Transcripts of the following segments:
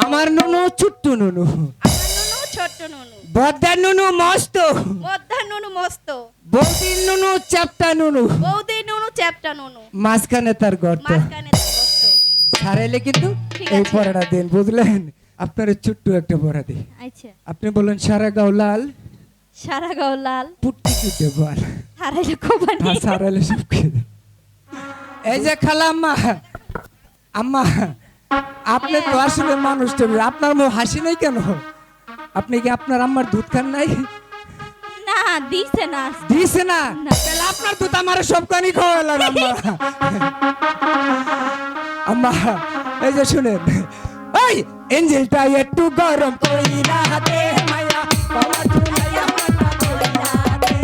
আমার নুনু ছোট্টু নুনু, ছোট্ট নুনু, বদ্দার নুনু মস্ত, বদ্দার নুনু মস্ত, বৌদির নুনু চ্যাপটা নুনু, বৌদির নুনু চ্যাপটা নুনু, মাঝখানে তার গর্ত। মাঝখানে তার গর্ত। ছাড়াইলে কিন্তু ঠিক এই আছে। পড়াটা দেন, বুঝলেন? আপনার ছোট্ট একটা পড়া দিই। আচ্ছা, আপনি বলেন সারা গাও লাল, সারা গাও লাল, পুট্টি চুটে বল, হারাইলে কোবানি। আর সারাইলে সব খেয়ে দেয়। এই যে খালা আম্মা, আম্মা আপনি তো আসলে মানুষটা, আপনার মুখ হাসি নাই কেন? আপনি কি আপনার আম্মার দুধ খান নাই? না দিছে না। দিছে না? না। তাহলে আপনার দুধ আমার সব কানি খাওয়ালাম আম্মা। আম্মা এই যে শুনেন, ওই এঞ্জেলটা একটু গরম কইরা দে মায়া, বাবা চুলাইয়া মাথা কইরা দে।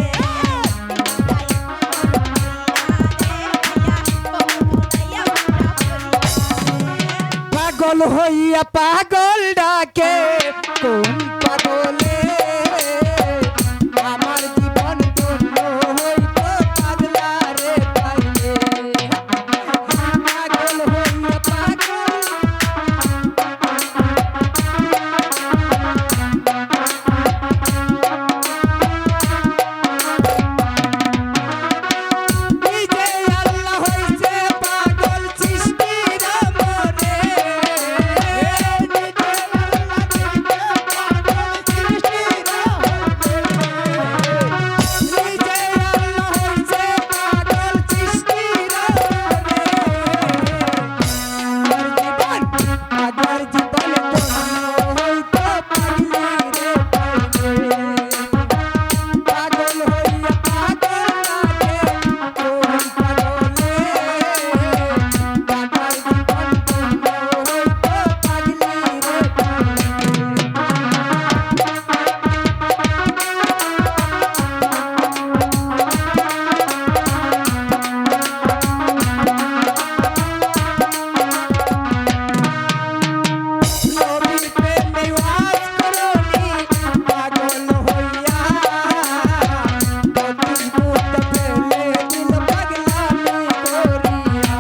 পাগল হইয়া পাগল ডাকে কোন পাগলে, আমার জীবন ধন্য হইতো পাগলা রে পাইলে। পাগল হইয়া পাগল এই যে আল্লাহ হইছে পাগল সৃষ্টির মনে, এই যে আল্লাহ হইছে পাগল সৃষ্টির মনে। আমার জীবন ধন্য হইতো পাগলি রে পাইলে। পাগল হইয়া পাগল ডাকে কোন পাগলে, আমার জীবন ধন্য হইতো পাগলি রে পাইলে। নবীর প্রেমে ওয়াজ করনি পাগল হইয়া, বত্রিশ বুট ফেলে দিল পাগলামি করিয়া।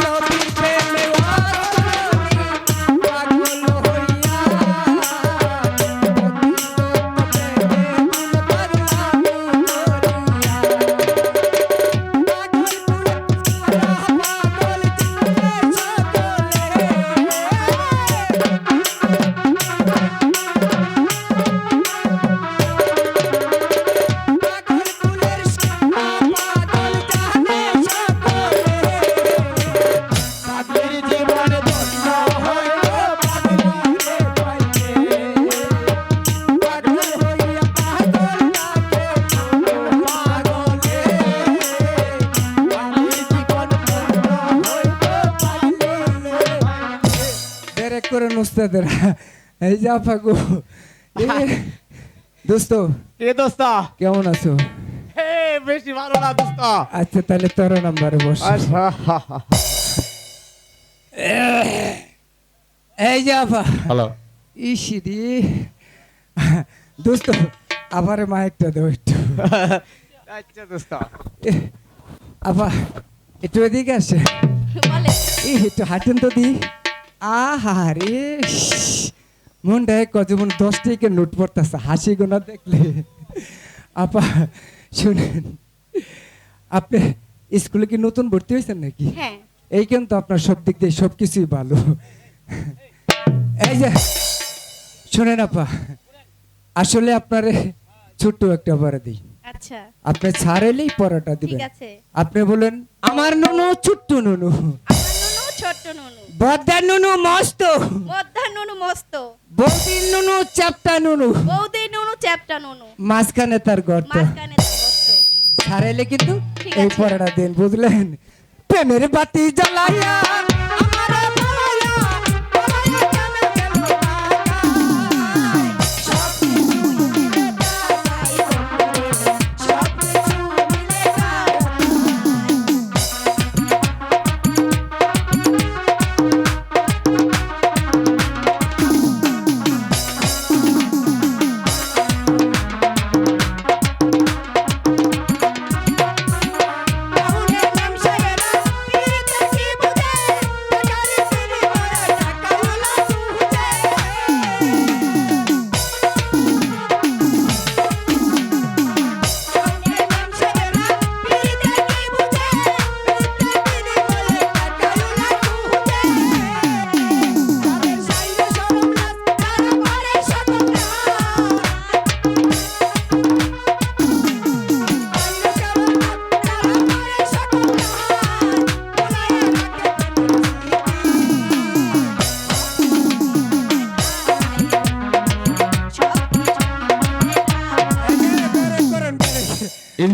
নবীর প্রেমে ওয়াজ করনি পাগল হইয়া, বত্রিশ বুট ফেলে দিল পাগলামি করিয়া। করে নুস্তাদের এই যা ফাগু দোস্ত, কে দোস্ত? কেমন আছো? হে বেশি ভালো না দোস্ত। আচ্ছা তাহলে তোর নাম্বারে বস। আচ্ছা এই যা আপা, হ্যালো। ইসিদি দোস্ত, আবার মাইকটা দাও একটু। আচ্ছা দোস্ত। এ, আপা একটু এদিকে আসে, বলে একটু হাঁটেন তো দি। আহারে মনটা কজন 10 টাকা নোট পড়তেছে, হাসি গোনা দেখলে। আপা শুনেন, আপনি স্কুলে কি নতুন ভর্তি হয়েছেন নাকি? হ্যাঁ। এই কিন্তু আপনার সব দিক দিয়ে সবকিছুই ভালো। এই যে শুনেন আপা, আসলে আপনারে ছোট্ট একটা পড়া দিই, আচ্ছা আপনি ছাড়েলেই পড়াটা দিবেন। ঠিক আছে। আপনি বলেন আমার নুনু ছোট্ট নুনু, আমার নুনু ছোট্ট নুনু, বদ্দার নুনু মস্ত, বদ্দার নুনু মস্ত, বৌদির নুনু চ্যাপটা নুনু, বৌদির নুনু চ্যাপটা নুনু, মাঝখানে তার গর্ত। মাঝখানে তার গর্ত। ছাড়াইলে কিন্তু ঠিক এই আছে। পড়াটা দেন, বুঝলেন? প্রেমের বাতি জ্বালাইয়া আমারে বালাইয়া, বালাইয়া কেন গেল ঢাকায়? সব কিছু মিলে তারাই করে, সব কিছু মিলে তারাই।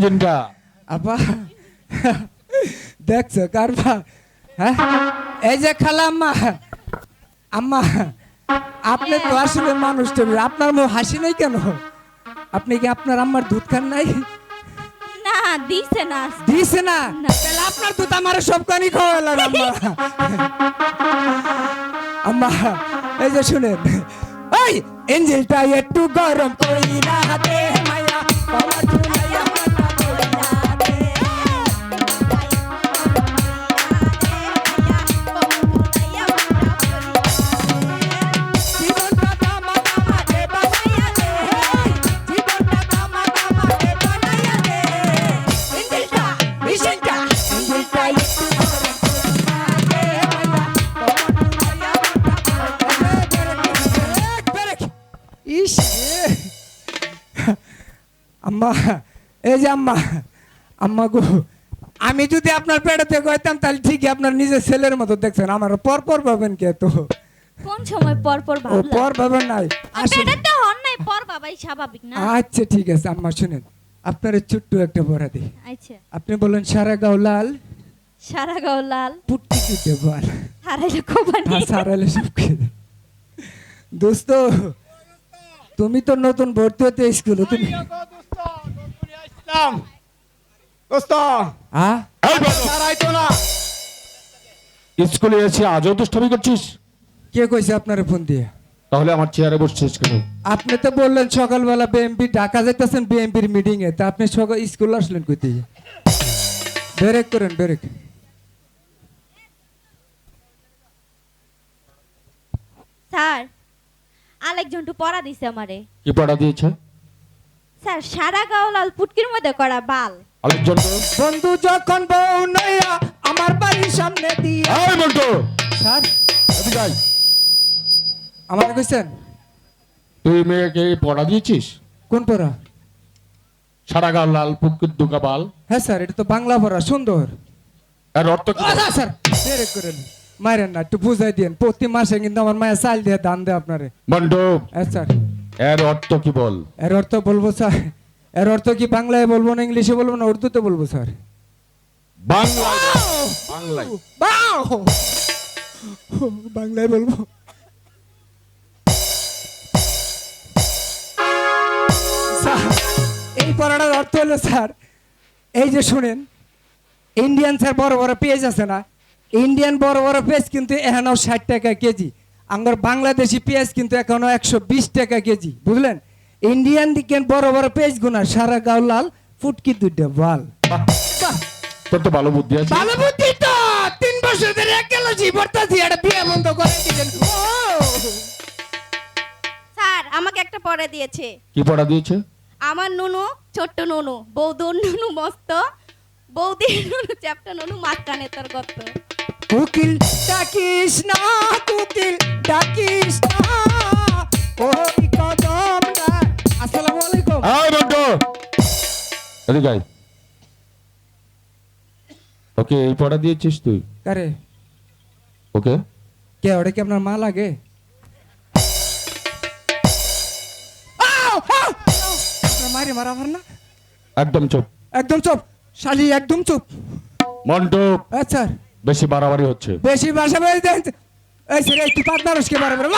ইঞ্জিনটা। আপা দেখছো কারবা, হ্যাঁ এই যে খালা আম্মা, আম্মা আপনি তো আসলে মানুষটা, আপনার মুখ হাসি নাই কেন? আপনি কি আপনার আম্মার দুধ খান নাই? না দিছে না। দিছে না? না। তাহলে আপনার দুধ আমার সব কানি খাওয়ালাম আম্মা। আম্মা এই যে শুনেন, ওই ইঞ্জিনটা একটু গরম কইরা দে মায়া, বাবা চুলাইয়া মাথা কইরা দে। জীবনটা দামা দামা দে বানাইয়া দে, জীবনটা দামা দামা দে বানাইয়া দে। ইঞ্জিনটা ইঞ্জিনটা ইঞ্জিনটা একটু গরম কইরা দে মায়া, বাবা চুলাইয়া মাথা কইরা দে। ইস রে। আম্মা এই যে আম্মা, আম্মা গো, আমি যদি আপনার পেটেতে গইতাম তাহলে ঠিকই আপনার নিজের ছেলের মতো দেখছেন, আমার পর পর পাবেন কে তো? কোন সময় পর পর ও ভাবলা? পর পাবেন নাই। আসেন। পেটেতে হন নাই পর বাবাই স্বাভাবিক না। আচ্ছা ঠিক আছে আম্মা শুনেন, আপনার ছোট্ট একটা বড়া দিই। আচ্ছা আপনি বলেন সারা গাও লাল, সারা গাও লাল, পুটকি দিতে বল, হারাইলে কোবানি। আর সারালে সব খেয়ে দে। দোস্ত তুমি তো নতুন ভর্তি হতে স্কুলে, তুমি দোস্ত হ্যাঁ এই বলো, ছাড়াইতো না। স্কুলে এসে আজও দুষ্টামি করছিস? কে কইছে আপনার ফোন দিয়ে? তাহলে আমার চেয়ারে বসছিস কেন? আপনি তো বললেন সকালবেলা বিএমপি ঢাকা যাইতেছেন বিএমপির মিটিং এ, তা আপনি সকাল স্কুল আসলেন কই থেকে? ব্রেক করেন ব্রেক। স্যার আরেকজনটু পড়া দিছে আমারে। কি পড়া দিয়েছে? স্যার সারা গাও লাল পুটকির মধ্যে করা বাল। আরেকজন তো। বন্ধু যখন বউ নয়া আমার বাড়ির সামনে দিয়ে। এই বলতো, স্যার এদিকে আয়। আমার কইছেন তুই মেয়েকে এই পড়া দিয়েছিস? কোন পড়া? সারা গাল লাল পুকুর দুকা বাল। হ্যাঁ স্যার এটা তো বাংলা পড়া, সুন্দর। এর অর্থ কি? আচ্ছা স্যার ব্রেক করেন, মারেন না, একটু বুঝাই দিয়েন। প্রতি মাসে কিন্তু আমার মায়ের চাল দিয়ে দান দেয় আপনারে। বন্ধু, হ্যাঁ স্যার এর অর্থ কি বল? এর অর্থ বলবো স্যার? এর অর্থ কি বাংলায় বলবো না ইংলিশে বলবো না উর্দুতে বলবো স্যার? বাংলায় বল, বাংলায়। বাও! বাংলায় বলবো। স্যার, এই পড়াটার অর্থ হলো স্যার, এই যে শুনেন, ইন্ডিয়ান স্যার বড় বড় পেঁয়াজ আছে না, ইন্ডিয়ান বড় বড় পেঁয়াজ কিন্তু এখনো 60 টাকা কেজি, আমার বাংলাদেশি পেঁয়াজ কিন্তু এখনো 120 টাকা কেজি, বুঝলেন? ইন্ডিয়ান দিকেন বড় বড় পেঁয়াজ গুনা সারা গাও লাল ফুটকি দুইটা বাল। বাহ, বাহ! তোর তো ভালো বুদ্ধি আছে। ভালো বুদ্ধি তো, 3 বছর ধরে একেলা জীবনটাছি, একটা বিয়ে বন্ধ করে দিলেন। ও! স্যার আমাকে একটা পড়া দিয়েছে। কি পড়া দিয়েছে? আমার নুনু ছোট্ট নুনু, বৌদুর নুনু মস্ত, বৌদির নুনু চ্যাপ্টা নুনু মাঝখানে তোর গর্ত। কুকিল ডাকিস না, কুকিল ডাকিস না, ওই কদম না। আসসালামু আলাইকুম। এই বন্ধু, এদিকে আয়। ওকে এই পড়া দিয়েছিস তুই? কারে? ওকে। কে ওটা কি আপনার মা লাগে? আপনার মারি মারা আমার না। একদম চুপ। একদম চুপ শালি, একদম চুপ। মন্টু, আচ্ছা বেশি বাড়াবাড়ি হচ্ছে। বেশি ভাষা বলে দেন। এই ছেলে একটু পাতনারসকে বাড়াবাড়ি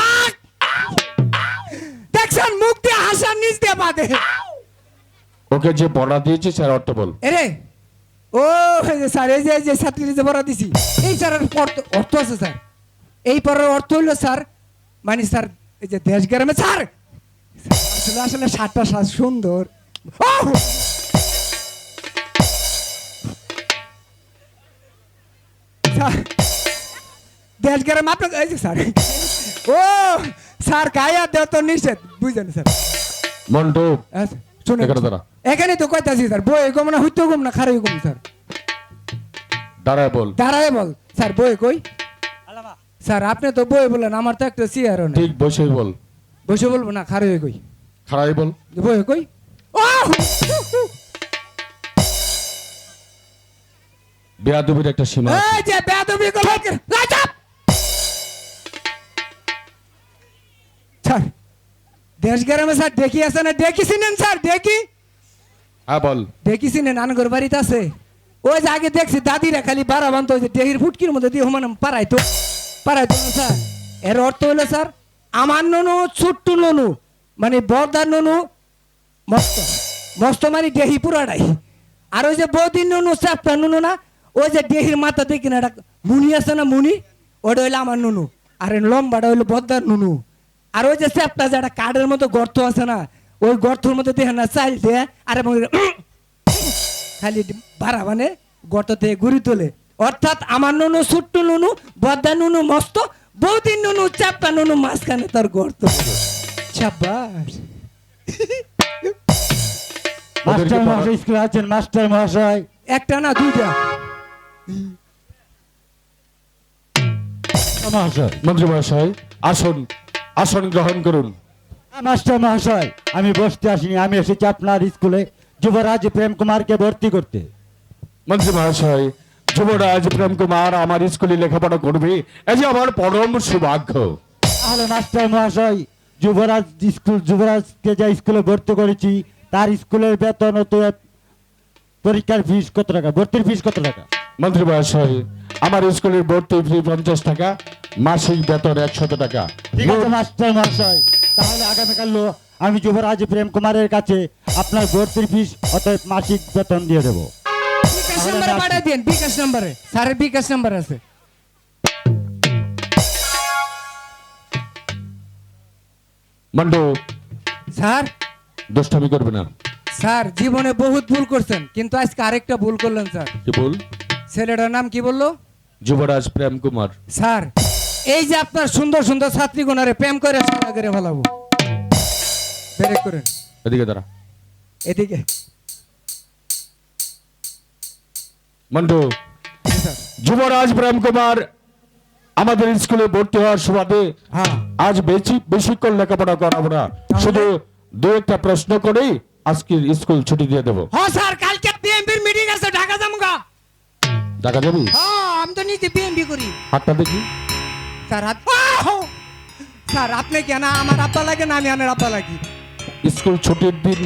দেখছেন, মুখ দিয়ে হাসার নিচ দিয়ে বাঁধে। ওকে যে পড়া দিয়েছিস এর অর্থ বল। এরে ও স্যার, এই যে ছাত্রী যে পড়া দিছি, এই স্যার অর্থ আছে স্যার। এই পড়ার অর্থ হইলো স্যার, মানে স্যার এই যে দেশ গ্রামে স্যার আসলে আসলে সাতটা সাজ সুন্দর। দেশ গ্রামে আপনার এই যে স্যার, ও স্যার গায়ে দেওয়া তো নিষেধ, বুঝলেন স্যার? মন্টু, শুনে এখানে দাঁড়া। এখানে তো কইতাছি স্যার, বই কম না হইতো কম না খারাই কম স্যার। দাঁড়ায় বল। দাঁড়ায় বল স্যার, বই কই? স্যার আপনি তো বই বলেন, আমার তো একটা চেয়ারও নেই। ঠিক বসেই বল। বসে বলবো না, খারাই কই? খাড়াই বল। বই কই? ও বেয়াদবির একটা সীমা আছে। এই যে বেয়াদবি করলে রাজাব। স্যার দেশ গ্রামে স্যার দেখি আছে না, দেখি চিনেন স্যার? দেখি হ্যাঁ বল। দেখিস না নানগর বাড়িতে আছে ওই যে আগে দেখছি দাদিরা খালি বাড়া বানতো ওই যে দেহির ফুটকির মধ্যে দিয়ে সমান পারাইতো না স্যার। এর অর্থ হলো স্যার আমার ননু ছোট্ট ননু মানে বর্দার ননু মস্ত মস্ত মানে দেহি পুরাটাই। আর ওই যে বৌদির ননু চাপটা ননু না ওই যে দেহির মাথা দেখি না একটা মুনি আছে না মুনি ওটা হইলো আমার ননু। আর এই লম্বাটা হইলো বর্দার ননু। আর ওই যে চাপটা যে একটা কাঠের মতো গর্ত আছে না ওই গর্তের মধ্যে দেখে না চাইল দিয়ে আর এবং খালি ভাড়া মানে গর্ত থেকে ঘুরি তোলে। অর্থাৎ আমার নুনু ছোট্ট নুনু বদ্দা নুনু মস্ত বৌদির নুনু চাপটা নুনু মাঝখানে তার গর্ত। সাব্বাস। মাস্টার মহাশয় স্কুলে আছেন মাস্টার মহাশয়? একটা না দুইটা। মহাশয় মন্ত্রী মহাশয় আসুন, আসন গ্রহণ করুন। মাস্টার মহাশয় আমি বসতে আসিনি, আমি এসেছি আপনার স্কুলে যুবরাজ প্রেম কুমারকে ভর্তি করতে। মন্ত্রী মহাশয়, যুবরাজ প্রেম কুমার আমার স্কুলে লেখাপড়া করবে, এই যে আমার পরম সৌভাগ্য। তাহলে মাস্টার মহাশয় যুবরাজকে যে স্কুলে ভর্তি করেছি তার স্কুলের বেতন ও তো পরীক্ষার ফিস কত টাকা, ভর্তির ফিস কত টাকা? মন্ত্রী মহাশয়, আমার স্কুলের ভর্তি ফি 50 টাকা, মাসিক বেতন 100 টাকা। ঠিক আছে মাস্টার মহাশয়, তাহলে আগামীকাল আমি যুবরাজ প্রেম কুমারের কাছে আপনার ভর্তির ফিস অতএব মাসিক বেতন দিয়ে দেবো। বিকাশ নাম্বারে পাঠিয়ে দিন, বিকাশ নাম্বারে স্যারের বিকাশ নাম্বার আছে। মন্ডু স্যার দুষ্টামি করবে না। স্যার জীবনে বহুত ভুল করছেন কিন্তু আজকে আরেকটা ভুল করলেন স্যার। কি বল? ছেলেটার নাম কি বললো? যুবরাজ প্রেম কুমার। স্যার এই যে আপনার সুন্দর সুন্দর ছাত্রীগণারে প্রেম করে সারা করে ফেলাবো। ব্রেক করেন, এদিকে দাঁড়া। এদিকে। মন্টু, স্যার যুবরাজ প্রেম কুমার আমাদের স্কুলে ভর্তি হওয়ার সুবাদে হ্যাঁ আজ বেশিক্ষণ লেখাপড়া করাবো না, শুধু দু একটা প্রশ্ন করেই আজকে স্কুল ছুটি দিয়ে দেবো। হ্যাঁ স্যার কালকে বিএমপির মিটিং আছে ঢাকা যামগা। দেখা যাবি? হ্যাঁ আমি তো নিজে বিএমপি করি। হাতটা দেখি। স্যার হাত স্যার আপনি কেন আমার আব্বা লাগে না আমি আনের আব্বা লাগি? স্কুল ছুটির দিন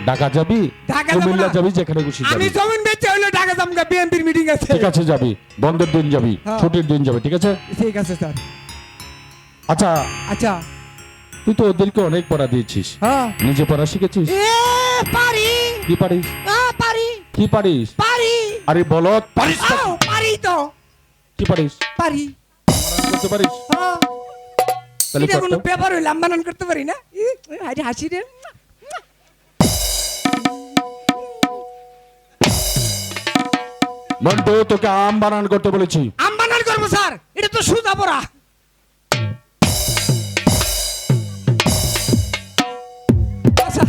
ঢাকা যাবি, ঢাকা যাবো কুমিল্লা না। যাবি, যেখানে খুশি আমি যাবি। জমিন বেচে হইলো ঢাকা যামগা, বিএমপির মিটিং আছে। ঠিক আছে যাবি, বন্ধের দিন যাবি, হ্যাঁ। ছুটির দিন যাবি, ঠিক আছে? ঠিক আছে স্যার। আচ্ছা আচ্ছা তুই তো ওদেরকে অনেক পড়া দিয়েছিস, হ্যাঁ নিজে পড়া শিখেছিস? এ পারি কি পারিস? পারি কি পারিস? পারি আরে বলত পারিস না? পারি তো কি পারিস? পারি। বানান করতে পারিস? হ্যাঁ তাহলে এটা কর কোনো তো। পেপার হইলাম বানান করতে পারি না? আরে হাসি রে। মন্টু তোকে আম বানান করতে বলেছি। আম বানান করবো স্যার, এটা তো সুদা পড়া। স্যার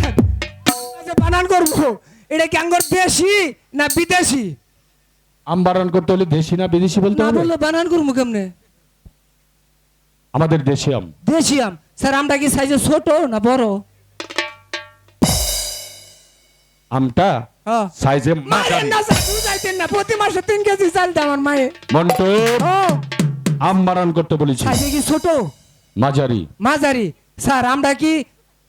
আচ্ছা, বানান করবো এটা কি আঙ্গুর দেশি না বিদেশি? আম বানান করতে হলে দেশি না বিদেশি বলতে না হবে? বললে বানান করবো কেমনে? আমাদের দেশি আম। দেশি আম। স্যার আমটা কি সাইজে ছোট না বড়? আমটা হ্যাঁ। সাইজে মায়ের মাঝারি। না স্যার বুঝাইতেন না, প্রতি মাসে 3 কেজি চাল দেয় আমার মায়ে। মন্টু ও আম বানান করতে বলেছি। সাইজে কি ছোট মাঝারি। মাঝারি? স্যার আমরা কি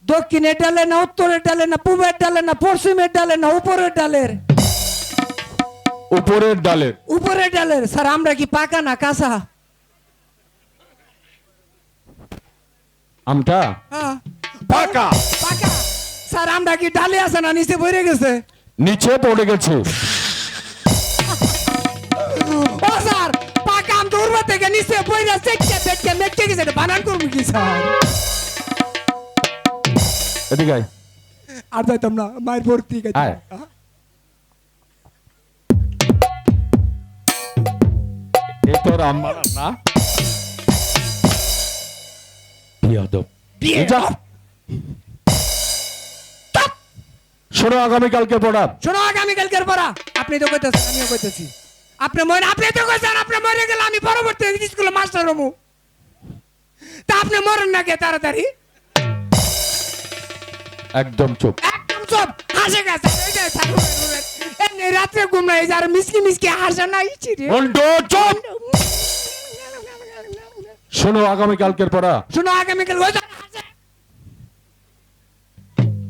দক্ষিণের ডালে না উত্তরের ডালে না পূবের ডালে না পশ্চিমের ডালে না উপরের ডালের? উপরের ডালের। উপরের ডালের। স্যার আমরা কি পাকা না কাঁচা? আমটা হ্যাঁ পাকা। পাকা। স্যার আমরা কি ডালে আছে না নিচে পড়ে গেছে? নিচে পড়ে গেছে। ও স্যার পাকা আম তো উড়বা থেকে নিচে পড়ে চেককে পেটকে মেটকে গেছে, এটা বানান করবো কি স্যার? এদিকে আয়। আর যাইতাম না, মায়ের ভর্তি গেছে। আয়। এ তোর আম বানান না? বিয়াদব। বিয়ে। এই যা। শোনো আগামীকালকে পড়া। শোনো আগামীকালকের পড়া। আপনি তো কইতেছেন আমিও কইতেছি। আপনি তো কইছেন আপনি মরে গেলে আমি পরবর্তী স্কুলে মাস্টার হবো। তা আপনি মরেন না কে তাড়াতাড়ি? একদম চুপ। একদম সব হাসে গেছে। এই যে থাকুন এমনি রাত্রে ঘুম নাই, যার মিসকি মিসকি হাসা নাই রে। মন্টু চুপ। শোনো আগামীকালকের পড়া। শোনো আগামীকাল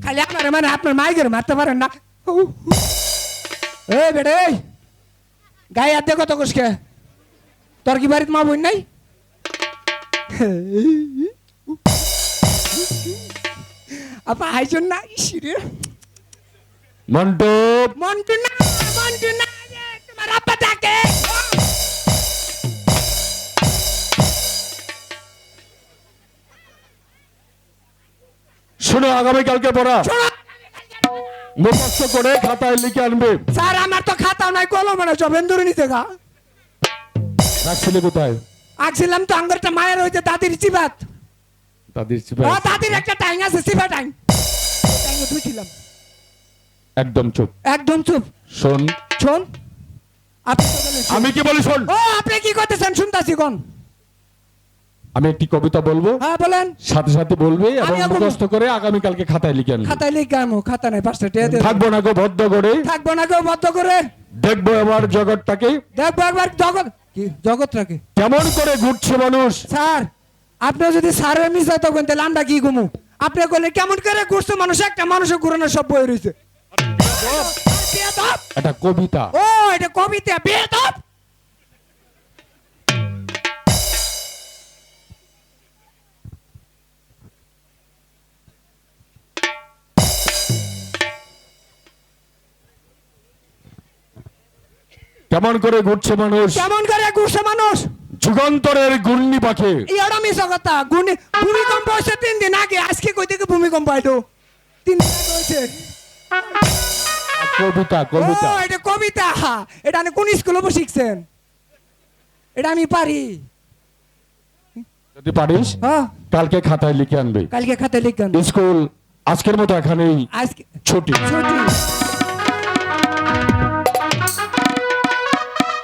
খালি আপনার মানে আপনার মাইকের মারতে পারেন না। এই বেড়ে এই, গায়ে হাত দিয়ে কত কষকে তোর কি বাড়িতে মা বোন নাই? আপা হাইজন না ইসিরে মন্টু মন্টু না রে, তোমার আব্বা ডাকে। শোনো, আগামীকালকে পড়া শোনো, মুখস্থ করে খাতায় লিখে আনবে। স্যার আমার তো খাতাও নাই কলম না, জবেন ধরে নিতে গা। রাখছিলে কোথায়? আসছিলাম তো আঙ্গুরটা মায়ের হইতে দাদির চিবাত। তাদের ও দাদির একটা টাইম আছে, চিবা টাইম। টাইম ধুইছিলাম। একদম চুপ। একদম চুপ। শোন, শোন, আপনি তো বলেন শোন। আমি কি বলি শোন। ও আপনি কি করতেছেন শুনতাছি কোন? আমি একটি কবিতা বলবো, হ্যাঁ বলেন। সাথে সাথে বলবে এবং আমি এখন- মুখস্থ করে আগামীকালকে খাতায় লিখে আনবে। খাতায় লিখে আমো, খাতা নাই, 5টা টিয়া দিয়ে থাকবো না গো ভদ্র করে, থাকবো না কেউ বদ্ধ করে। দেখবো এবার জগৎটাকে দেখবো একবার জগৎ কি জগৎটাকে। কেমন করে ঘুরছে মানুষ। স্যার আপনি যদি স্যারের মিশা তখন তাহলে আমরা কি ঘুমু? আপনি কইলে কেমন করে ঘুরছে মানুষ, একটা মানুষের ঘুরানোর সব বই রয়েছে। বেয়াদব! একটা কবিতা। ও এটা কবিতা, বেয়াদব! কেমন করে ঘুরছে মানুষ, কেমন করে ঘুরছে মানুষ? যুগান্তরের ঘূর্ণি পাখি। এটা মিশা কথা। ভূমিকম্প হয়েছে 3 দিন আগে, আজকে কই থেকে ভূমিকম্প আইলো? 3 দিন আগে হয়েছে। কবিতা ও কবিতা। এটা কবিতা। এটা আপনি কোন স্কুলে শিখছেন? এটা আমি পারি। যদি পারিস হ্যাঁ কালকে খাতায় লিখে আনবে। কালকে খাতে লিখবেন। স্কুল আজকের মতো এখানেই আজকে ছুটি। ছুটি।